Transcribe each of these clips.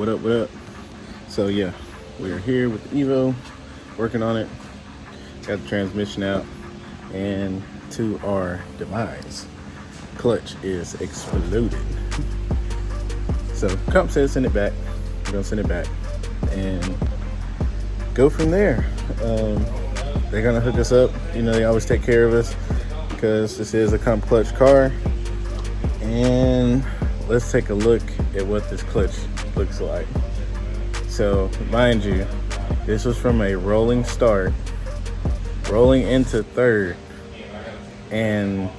What up, what up? So yeah, we're here with Evo, working on it. Got the transmission out, and to our demise, clutch is exploded. So comp says send it back. We're gonna send it back and go from there. They're gonna hook us up. You know, they always take care of us because this is a comp clutch car. And let's take a look at what this clutch looks like. So mind you, this was from a rolling start, rolling into third, and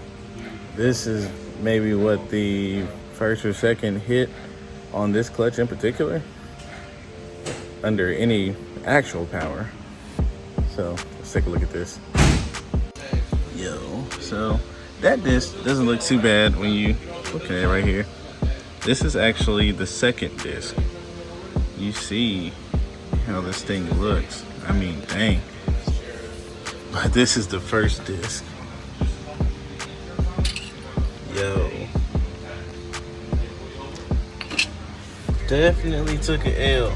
this is maybe what the first or second hit on this clutch in particular under any actual power. So let's take a look at this. So that disc doesn't look too bad when you look at it right here. This is actually the second disc. You see how this thing looks. I mean, dang. But this is the first disc. Yo. Definitely took an L.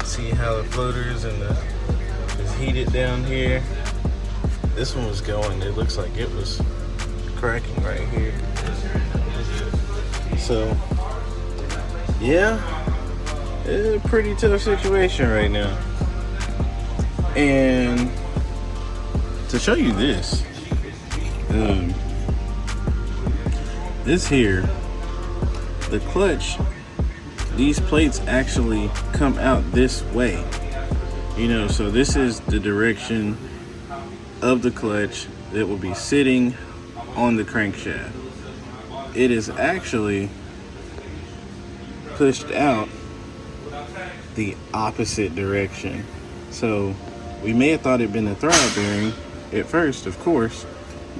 See how the floaters and is heated down here. This one was going, it looks like it was cracking right here. So, yeah, it's a pretty tough situation right now. And to show you this, this here, the clutch, these plates actually come out this way. You know, so this is the direction of the clutch that will be sitting on the crankshaft. It is actually pushed out the opposite direction. So we may have thought it'd been the throttle bearing at first, of course,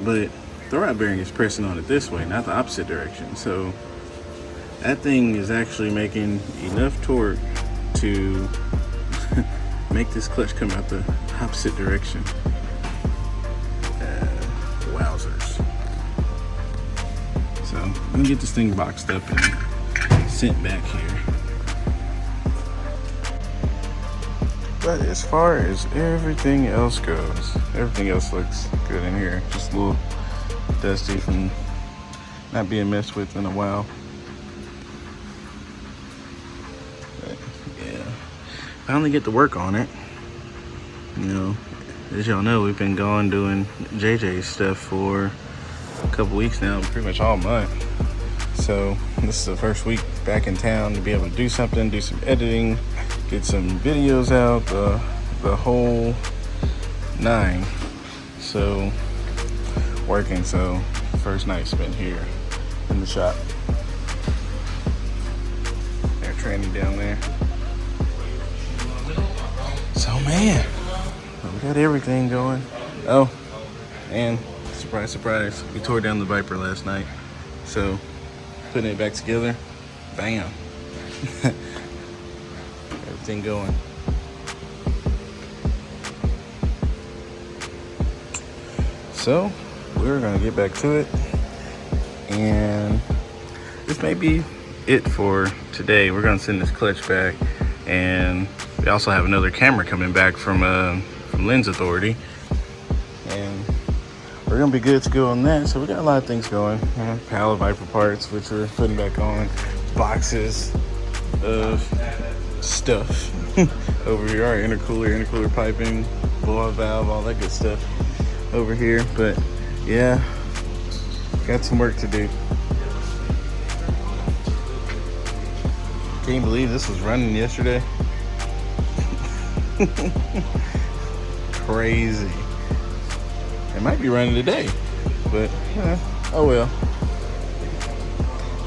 but throttle bearing is pressing on it this way, not the opposite direction. So that thing is actually making enough torque to make this clutch come out the opposite direction. Wowzers. So I'm gonna get this thing boxed up and sent back here. But as far as everything else goes, everything else looks good in here. Just a little dusty from not being messed with in a while. But yeah, finally get to work on it. You know, as y'all know, we've been gone doing JJ's stuff for a couple weeks now, pretty much all month. So this is the first week back in town to be able to do something, do some editing, get some videos out, the whole nine. So working, so first night spent here in the shop. They're training down there. So man, we got everything going. Oh, and surprise, surprise, we tore down the Viper last night. So putting it back together, bam. Everything going. So we're gonna get back to it, and this may be it for today. We're gonna send this clutch back, and we also have another camera coming back from Lens Authority, and we're gonna be good to go on that. So we got a lot of things going. Pile of Viper parts, which we're putting back on, boxes of stuff over here, our intercooler piping, blowout valve, all that good stuff over here. But yeah, got some work to do. Can you believe this was running yesterday? Crazy. It might be running today, but oh well.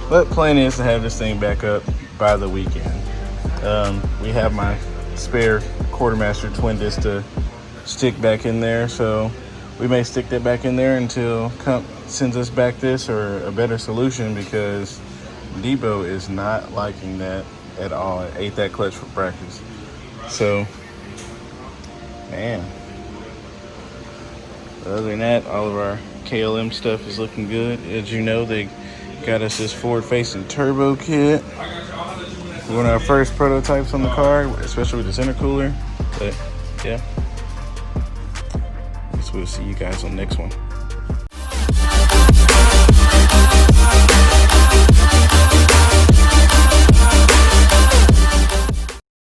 But plan is to have this thing back up by the weekend. We have my spare Quartermaster twin disc to stick back in there, so we may stick that back in there until Comp sends us back this or a better solution, because Debo is not liking that at all. It ate that clutch for practice. So, man. Other than that, all of our KLM stuff is looking good. As you know, they Got us this forward-facing turbo kit. One of our first prototypes on the car, especially with this intercooler. But yeah, I guess we'll see you guys on the next one.